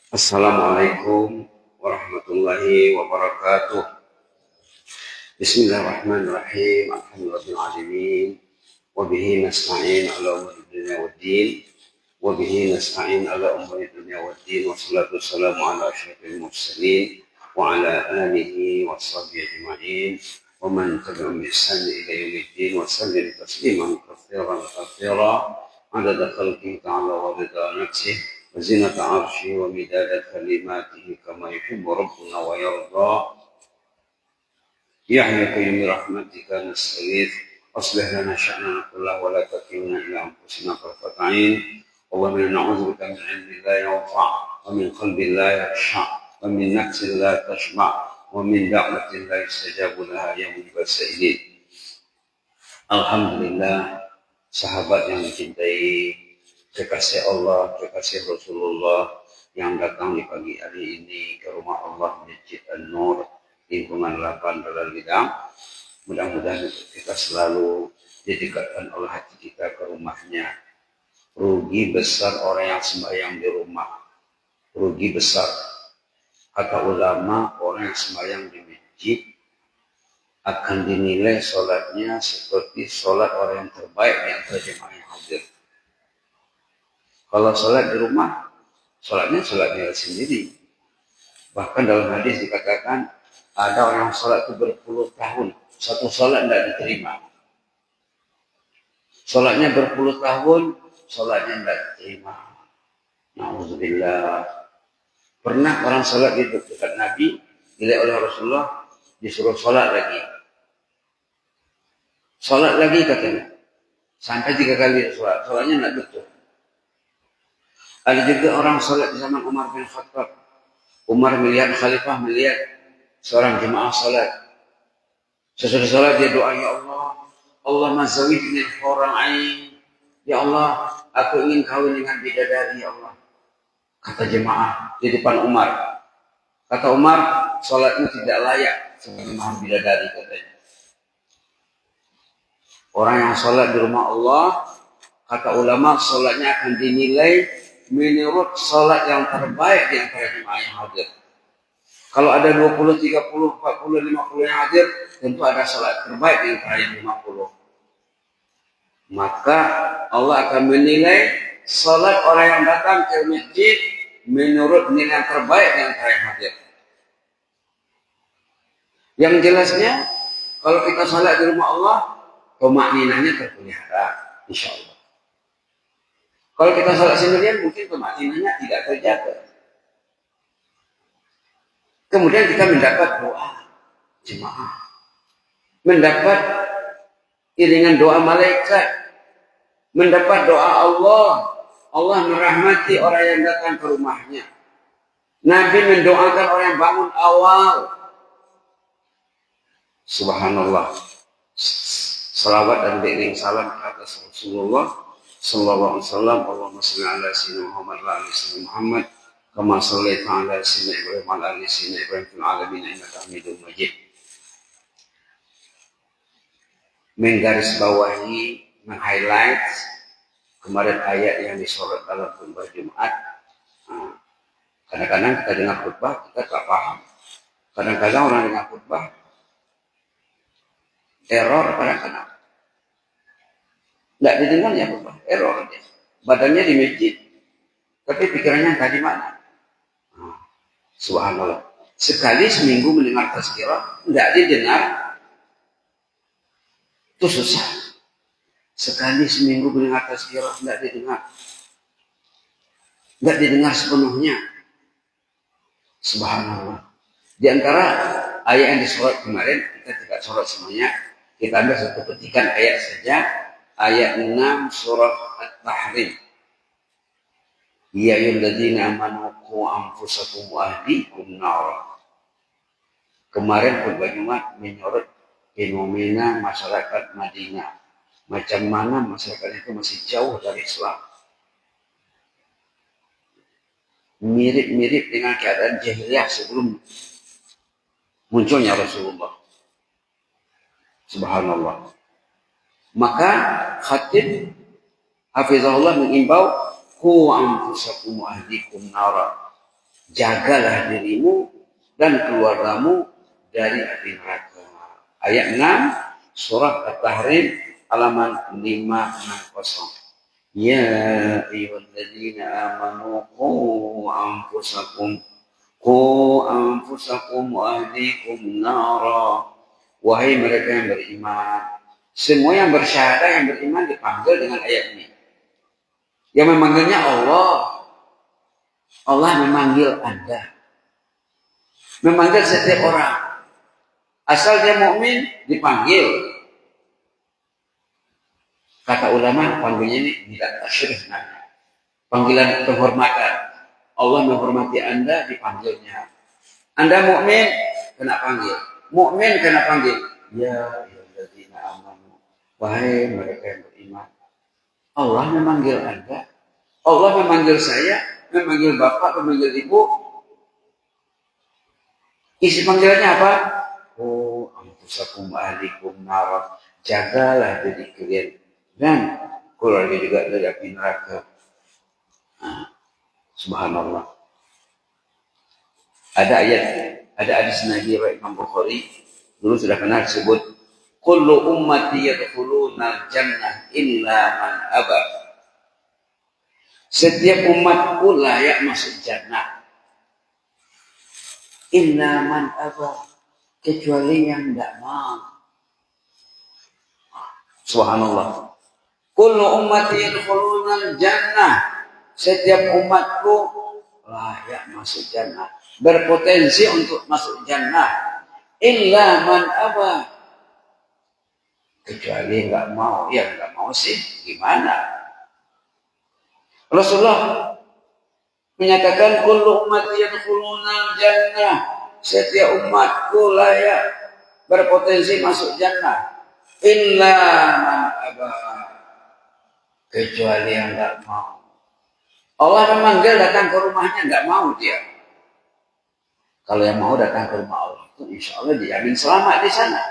Assalamualaikum warahmatullahi wabarakatuh. Bismillahirrahmanirrahim. Alhamdulillahirrahmanirrahim. Wabihi nasta'in ala umuri dunia wa din. Wabihi nasta'in ala umuri dunia wa din. Wassalatu wassalamu ala asyrafil mursalin. Wa ala alihi wa sahbihi ajma'in. Wa man tabi'um bi ihsan ila yaumiddin. Wa sallim tasliman katsiran. Adada khalqihi ta'ala wa rida nafsihi. وزنة عرشه ومداد كلماته كما يحب ربنا ويرضى يا حي قيوم برحمتك نستغيث أصلح لنا شأننا كله ولا تكلنا إلى أنفسنا طرفة عين اللهم نعوذ بك من علم لا ينفع ومن قلب لا يخشع ومن نفس لا تشبع ومن دعوة لا يستجاب لها يا مجيب السائلين. Alhamdulillah, sahabat yang dicintai, kekasih Allah, kekasih Rasulullah yang datang di pagi hari ini ke rumah Allah Masjid An-Nur lingkungan 8 Darul Bidang. Mudah-mudahan kita selalu didekatkan oleh hati kita ke rumahnya. Rugi besar orang yang sembahyang di rumah. Rugi besar. Kata ulama, orang yang sembahyang di masjid akan dinilai sholatnya seperti sholat orang yang terbaik di antara jemaah yang hadir. Kalau sholat di rumah, sholatnya sendiri. Bahkan dalam hadis dikatakan ada orang sholat itu berpuluh tahun, satu sholat tidak diterima. Sholatnya berpuluh tahun, sholatnya tidak diterima. Na'udzubillah. Pernah orang sholat di dekat Nabi, dilihat oleh Rasulullah, disuruh sholat lagi. Sholat lagi katanya. Sampai 3 kali sholat, sholatnya tidak betul. Ada juga orang sholat di zaman Umar bin Khattab. Umar melihat khalifah, melihat seorang jemaah sholat. Sesudah sholat dia doa, ya Allah, Allah mazawidni al-hurul ain. Ya Allah, aku ingin kawin dengan bidadari, ya Allah. Kata jemaah di depan Umar. Kata Umar, sholatnya tidak layak sebagai mahar bidadari katanya. Orang yang sholat di rumah Allah, kata ulama, sholatnya akan dinilai menurut sholat yang terbaik di antara jemaah yang hadir. Kalau ada 20, 30, 40, 50 yang hadir, tentu ada sholat terbaik di antara yang 50. Maka Allah akan menilai sholat orang yang datang ke masjid menurut nilai yang terbaik di antara yang hadir. Yang jelasnya, kalau kita sholat di rumah Allah, tumakninahnya terpelihara, insya Allah. Kalau kita sholat sendirian, mungkin tumakninahnya tidak terjaga. Kemudian kita mendapat doa jemaah, mendapat iringan doa malaikat, mendapat doa Allah. Allah merahmati orang yang datang ke rumahnya. Nabi mendoakan orang yang bangun awal. Subhanallah. Salawat dan beriring salam ke atas Rasulullah sallallahu alaihi wasallam. Allahumma shalli ala sayyidina Muhammad wa ala sayyidina Muhammad kama shallaita ala sayyidina Ibrahim wa ala sayyidina Ibrahim fil alamin innaka Hamidum Majid. Menggarisbawahi, meng-highlight kemarin ayat yang disorot dalam khutbah Jumat. Kadang-kadang kita dengar khutbah kita tak paham. Kadang-kadang orang dengar khutbah error, kadang-kadang nggak didengarnya khutbah, error dia. Badannya di masjid, tapi pikirannya tadi mana? Subhanallah. Sekali seminggu mendengar tazkirah, nggak didengar, itu susah. Sekali seminggu mendengar tazkirah, nggak didengar sepenuhnya. Subhanallah. Di antara ayat yang disorot kemarin, kita tidak sorot semuanya. Kita ambil satu petikan ayat saja. Ayat 6 surah At-Tahrim. Ya ayyuhalladzina amanu qu anfusakum wa ahlikum nar. Kemarin khutbah Jumat menyorot fenomena masyarakat Madinah. Macam mana masyarakat itu masih jauh dari Islam. Mirip-mirip dengan keadaan jahiliyah sebelum munculnya Rasulullah. Subhanallah. Maka khatib hafizahullah mengimbau qu anfusakum wa ahlikum nara. jagalah dirimu dan keluargamu dari api neraka. Ayat 6 surah At-Tahrim halaman 560. Ya ayyuhalladzina amanu qu anfusakum wa ahlikum nara. Wahai mereka yang beriman. Semua yang bersyahadah yang beriman dipanggil dengan ayat ini. Yang memanggilnya Allah. Allah memanggil Anda. Memanggil setiap orang. Asal dia mukmin dipanggil. Kata ulama panggilnya ini tidak tasyrif namanya. Panggilan penghormatan. Allah menghormati Anda dipanggilnya. Anda mukmin kena panggil. Mukmin kena panggil. Ya ayyuhalladzina amanu. Wahai mereka yang beriman. Allah memanggil Anda. Allah memanggil saya, memanggil bapak, memanggil ibu. Isi panggilannya apa? Oh, anfusakum ahlikum nar. Jagalah diri kalian dan keluarga juga dari api neraka. Subhanallah. Ada ayat, ada hadis Nabi Imam Bukhari dulu sudah pernah disebut, kullu ummati yadkhuluna jannah illa man aba. Setiap umatku layak masuk jannah illa man aba, kecuali yang tidak mau. Subhanallah. Kullu ummati yadkhuluna jannah. Setiap umatku layak masuk jannah, berpotensi untuk masuk jannah. Illa man aba, kecuali enggak mau. Ya enggak mau sih gimana? Rasulullah menyatakan kullu ummati yadkhuluna jannah. Setiap umatku layak berpotensi masuk jannah. Illa man aba, kecuali yang enggak mau. Allah memanggil datang ke rumahnya, enggak mau dia. Kalau yang mau datang ke rumah Allah itu insya Allah dijamin selamat di sana.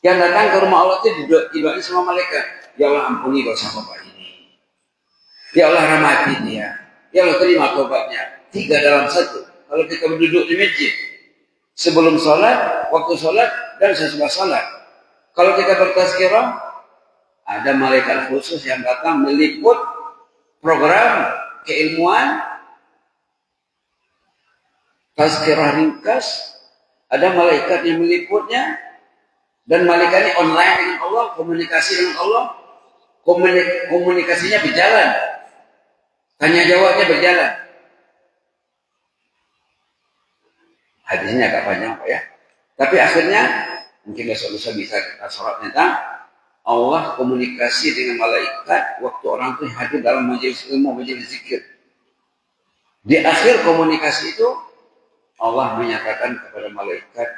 Yang datang ke rumah Allah itu didoain sama malaikat. Ya Allah ampuni dosa bapak ini. Ya Allah rahmati dia. Ya Allah terima tobatnya. 3 dalam 1. Kalau kita duduk di masjid sebelum sholat, waktu sholat, dan sesudah sholat. Kalau kita bertazkirah, ada malaikat khusus yang datang meliput program keilmuan, tazkirah ringkas, ada malaikat yang meliputnya, dan malaikat ini online dengan Allah, komunikasi dengan Allah, komunikasinya berjalan, tanya jawabnya berjalan. Hadisnya agak panjang Pak ya, tapi akhirnya mungkin besok bisa kita sholat tentang Allah komunikasi dengan malaikat waktu orang itu hadir dalam majelis ilmu, majelis zikir. Di akhir komunikasi itu Allah menyatakan kepada malaikat,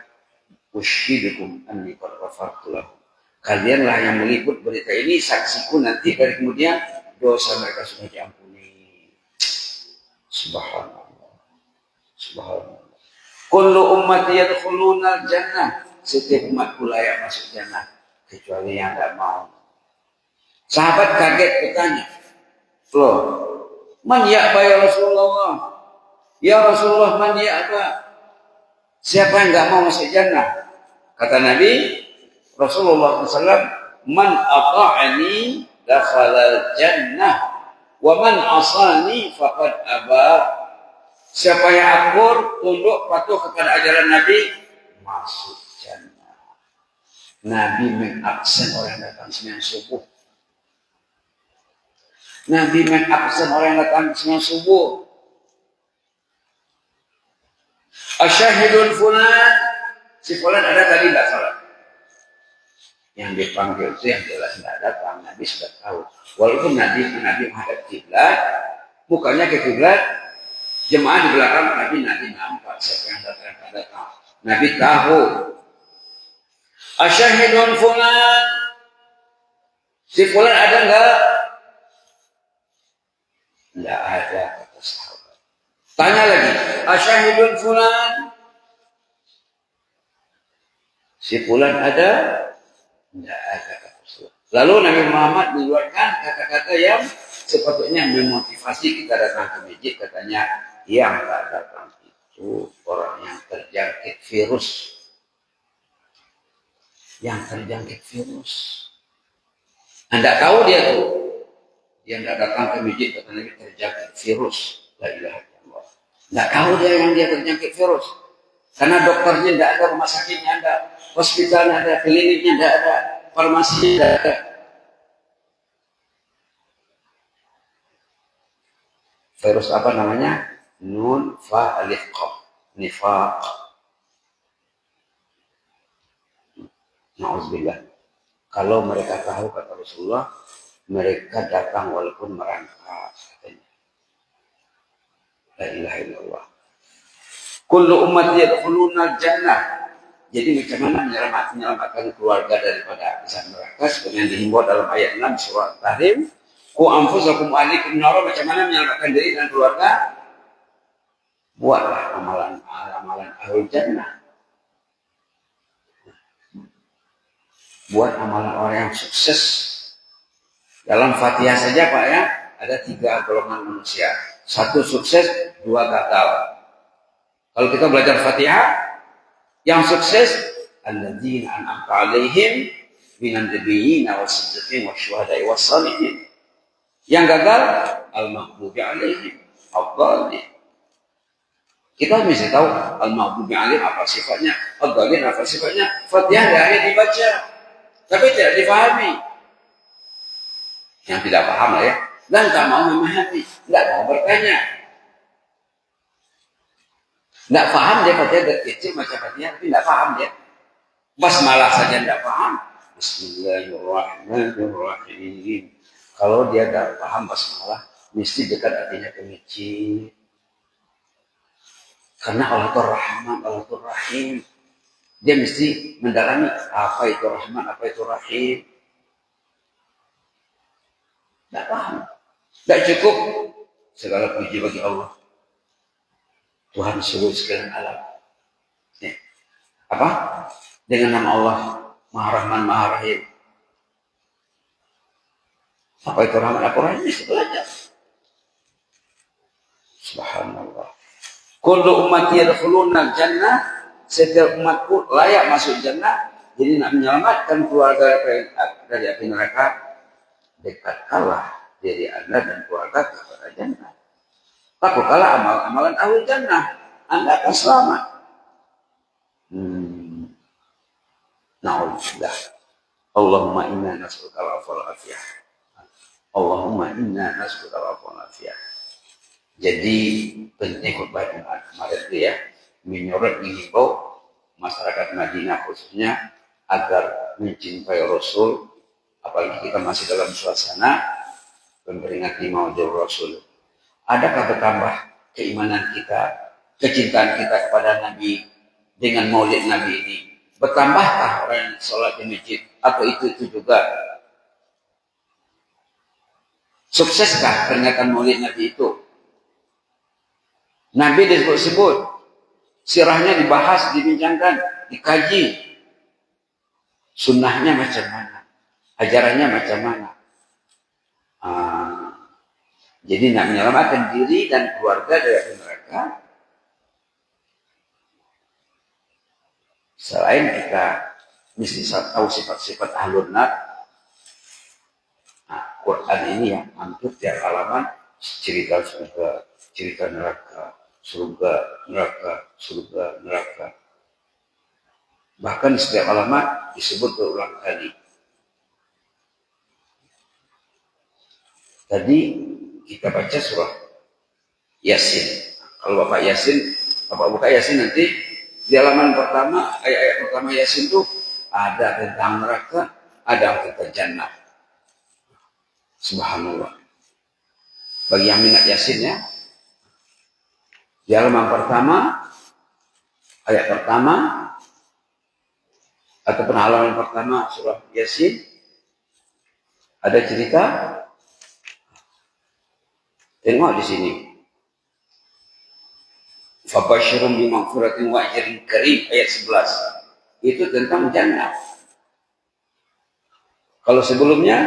"Ushidukum anni qad ghafartu lahum." Kalianlah yang meliput berita ini, saksiku nanti dari kemudian dosa mereka sudah diampuni. Subhanallah. Subhanallah. Kullu ummati yadkhuluna jannah. Setiap umatku layak masuk jannah kecuali yang tidak mau. Sahabat kaget bertanya, loh, man ya'ba ya Rasulullah? Ya Rasulullah, man ya'ba? Siapa yang tidak mau masuk jannah? Kata Nabi Rasulullah SAW, man ata'ani dakhala jannah wa man asani faqad aba. Siapa yang akur, tunduk, patuh kepada ajaran Nabi, masuk jannah. Nabi mengabsen orang yang datang sembahyang subuh. Nabi mengabsen orang yang datang sembahyang subuh. Asyahidun fulan, si fulan ada tadi tidak salat. Yang dipanggil itu yang jelas tidak datang. Nabi sudah tahu. Walaupun Nabi menghadap kiblat, mukanya ke kiblat, jemaah di belakang Nabi nampak siapa yang datang. Nabi tahu. Asyahidun fulan, si fulan ada enggak? Enggak ada, kata sahabat. Tanya lagi, asyahidun fulan, si fulan ada? Enggak ada, kata sahabat. Lalu Nabi Muhammad mengeluarkan kata-kata yang sepatutnya memotivasi kita datang ke masjid. Katanya yang tak datang itu orang yang terjangkit virus. Yang terjangkit virus. Anda tahu dia tuh. Dia tidak datang ke masjid katanya terjangkit virus. La ilaha illallah. Tidak tahu dia terjangkit virus. Karena dokternya tidak ada, rumah sakitnya ada, hospitalnya ada, kliniknya tidak ada, farmasinya tidak ada. Virus apa namanya? Nun fa alif qaf. Nifaq. Na'udzubillah. Kalau mereka tahu, kata Rasulullah, mereka datang walaupun merangkak. La ilaha illallah. Kullu ummati yadkhuluna jannah. Jadi macam mana menyelamatkan keluarga daripada azab neraka? Seperti yang dihimbau dalam ayat 6 surah Tahrim. Ku anfusakum ahlikum nar. Macam mana menyelamatkan diri dan keluarga? Buatlah amalan ahli jannah. Buat amalan orang yang sukses. Dalam Fatihah saja Pak ya, ada 3 golongan manusia. 1 sukses, 2 gagal. Kalau kita belajar Fatihah, yang sukses alladzina an'amta 'alaihim minan nabiyyin was-siddiqin wasyuhada'i was-shalihin. Yang gagal al-maghdubi 'alaihim ad-dallin. Kita mesti tahu al-maghdubi 'alaihim apa sifatnya, ad-dallin apa sifatnya. Fatihah hanya dibaca, tapi tidak dipahami. Yang tidak paham lah ya, dan tak mau memahami, tidak mau bertanya. Tidak paham dia Fatihah dari kecil macam Fatihah, tapi tidak paham dia. Basmalah saja tidak paham. Bismillahirrahmanirrahim. Kalau dia tidak paham basmalah, mesti dekat artinya ke masjid. Karena Allah itu Rahman, Allah itu Rahim. Dia mesti mendalami apa itu Rahman, apa itu Rahim. Tidak paham. Tidak cukup. Segala puji bagi Allah. Tuhan seluruh sekalian alam. Ya. Apa? Dengan nama Allah Maha Rahman, Maha Rahim. Apa itu Rahman, apa Rahim? Bisa belajar. Subhanallah. Kullu ummati yadkhuluna jannah. Setiap umatku layak masuk jannah. Jadi nak menyelamatkan keluarga dari api neraka, dekatkanlah diri Anda dan keluarga kepada jannah. Lakukanlah amalan ahli jannah, Anda akan selamat. Na'udzubillah. Allahumma inna nas'aluka al-'afwa wal 'afiyah. Allahumma inna nas'aluka al-'afwa wal 'afiyah. Jadi penting khutbah Jumat kemarin itu ya, menyorot menghimbau masyarakat Madinah khususnya agar mencintai Rasul, apalagi kita masih dalam suasana memperingati Maulid Rasul. Adakah bertambah keimanan kita, kecintaan kita kepada Nabi dengan Maulid Nabi ini? Bertambahkah orang yang sholat di masjid? Atau itu juga? Sukseskah peringatan Maulid Nabi itu? Nabi disebut-sebut, sirahnya dibahas, dibincangkan, dikaji. Sunnahnya macam mana? Ajarannya macam mana? Jadi nak menyelamatkan diri dan keluarga dari neraka, selain kita mesti tahu sifat-sifat ahlun nar. Quran ini yang hampir tiap halaman cerita surga, cerita neraka, surga, neraka, surga, neraka. Bahkan setiap halaman disebut berulang kali. Tadi kita baca surah Yasin. Kalau Bapak Yasin, Bapak buka Yasin nanti di halaman pertama, ayat-ayat pertama Yasin itu ada tentang neraka, ada tentang jannah. Subhanallah. Bagi yang minat Yasin ya, di halaman pertama, ayat pertama, ataupun halaman pertama surah Yasin, ada cerita. Tengok di sini. Fabasyirum bimaghfiratin wa ajrin karim ayat 11. Itu tentang jannah. Kalau sebelumnya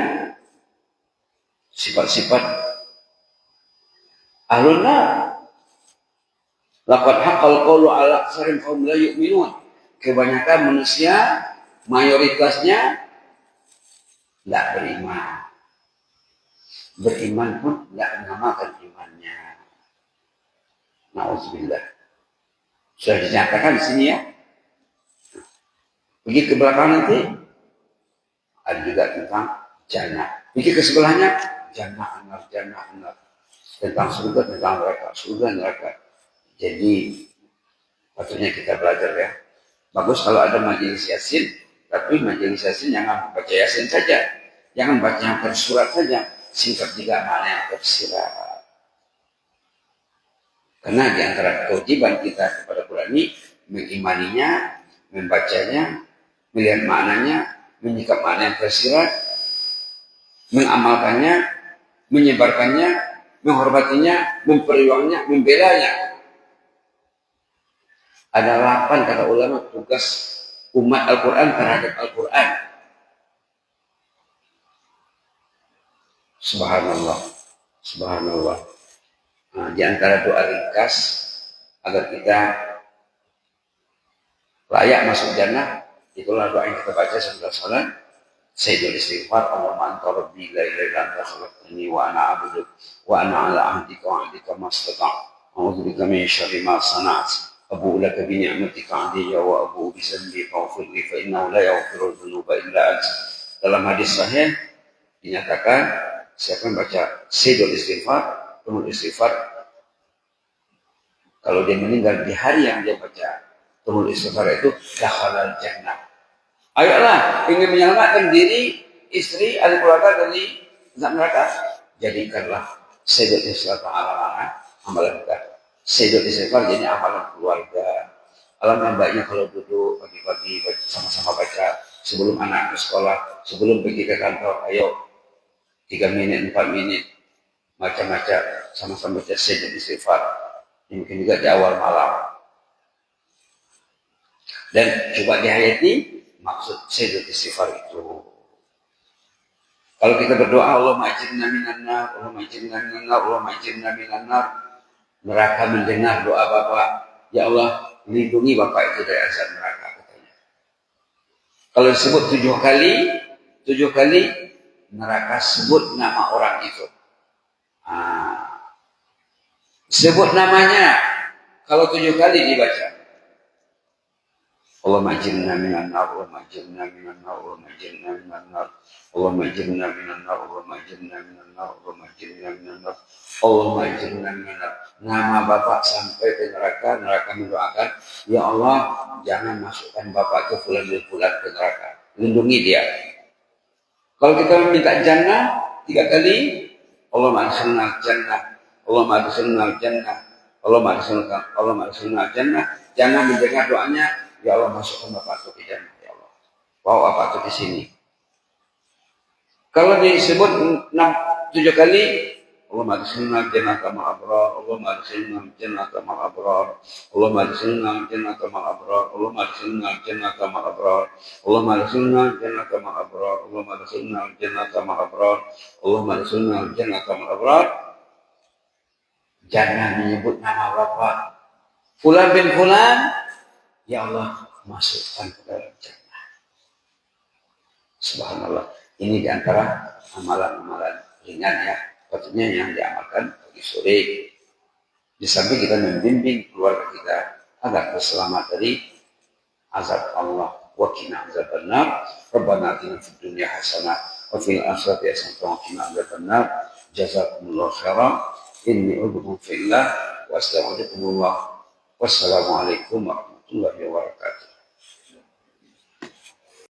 sifat-sifat Ahlun nar. Laqad haqqal qawlu 'ala aktsarin qaum la yu'minun. Kebanyakan manusia mayoritasnya tidak beriman. Beriman pun tidak mengamalkan imannya. Nauzubillah. Sudah dinyatakan di sini ya. Pergi ke belakang nanti ada juga tentang jannah. Pergi ke sebelahnya jannah anar. Tentang surga, tentang neraka, surga neraka. Jadi patutnya kita belajar ya. Bagus kalau ada majelis yasin, tapi majelis yasin jangan baca yasin saja, jangan baca yang tersurat saja, singkat juga mana yang tersirat. Karena di antara kewajiban kita kepada Quran ini mengimaninya, membacanya, melihat maknanya, menyikap makna yang tersirat, mengamalkannya, menyebarkannya, menghormatinya, memperjuangnya, membelanya. Ada 8 kata ulama tugas umat Al-Quran terhadap Al-Quran. Subhanallah. Subhanallah. Nah, di antara doa ringkas agar kita layak masuk jannah, itulah doa yang kita baca setelah salat. Sayyidul istighfar, Allahumma anta rabbi la ilaha illa anta khalaqtani wa ana abduk wa ana ala ahdika wa ahdika mastata'tu. A'udzubika min syarri ma sana'tu. Abu laka bi ni'matika 'alayya wa abu bi dhanbi faghfir li fa innahu la yaghfiru dzunuba illa anta. Dalam hadis sahih dinyatakan siapa yang baca Sayyidul istighfar, penuh istighfar, kalau dia meninggal di hari yang dia baca penuh istighfar itu dakhalal jannah. Ayolah ingin menyelamatkan diri, istri, ahli keluarga dari azab neraka, jadikanlah Sayyidul istighfar amalan kita. Sayyidul istighfar jadi amalan keluarga. Alangkah baiknya kalau duduk pagi-pagi sama-sama baca sebelum anak ke sekolah, sebelum pergi ke kantor, ayo 3 menit, 4 menit macam-macam sama-sama baca Sayyidul istighfar. Mungkin juga di awal malam. Dan coba dihayati maksud Sayyidul istighfar itu. Kalau kita berdoa Allahumma ajirna minan nar, Allahumma ajirna minan nar, Allahumma ajirna minan nar, neraka mendengar doa Bapak, ya Allah lindungi Bapak itu dari azab neraka katanya. Kalau disebut 7 kali neraka sebut nama orang itu. Sebut namanya kalau 7 kali dibaca. Allahumma ajirna minan nar, Allahumma ajirna minan nar, Allahumma ajirna minan nar, Allahumma ajirna minan nar, Allahumma ajirna minan nar, Allahumma ajirna minan nar, Allahumma ajirna minan nar. Nama Bapak sampai ke neraka, neraka mendoakan, ya Allah jangan masukkan Bapak ke fulan bin fulan ke neraka, lindungi dia. Kalau kita minta jannah 3 kali, Allahumma adkhilna jannah, Allahumma adkhilna jannah, Allahumma adkhilna jannah. Jangan mendengar doanya, ya Allah masukkan Bapak itu ke jannah, ya Allah. Bawa Bapak itu ke sini. Kalau disebut 7 kali, Allahumma adkhilna jannata ma'al abrar, Allahumma adkhilna jannata ma'al abrar, Allahumma adkhilna jannata ma'al abrar, Allahumma adkhilna jannata ma'al abrar, Allahumma adkhilna jannata ma'al abrar, Allahumma adkhilna jannata ma'al abrar, Allahumma adkhilna jannata ma'al abrar. Jangan menyebut nama Bapak fulan bin fulan, ya Allah masukkan ke dalam jannah. Subhanallah. Ini diantara amalan-amalan ringan ya, patutnya yang diamalkan pagi sore. Di samping kita membimbing keluarga kita agar selamat dari azab Allah. Wa qina azabannar. Rabbana atina fid dunya hasanah wa fil akhirati hasanah wa qina azabannar. Jazakumullahu khairan. Inni ubikum fillah wa astaghfirullah. Wassalamualaikum warahmatullahi wabarakatuh.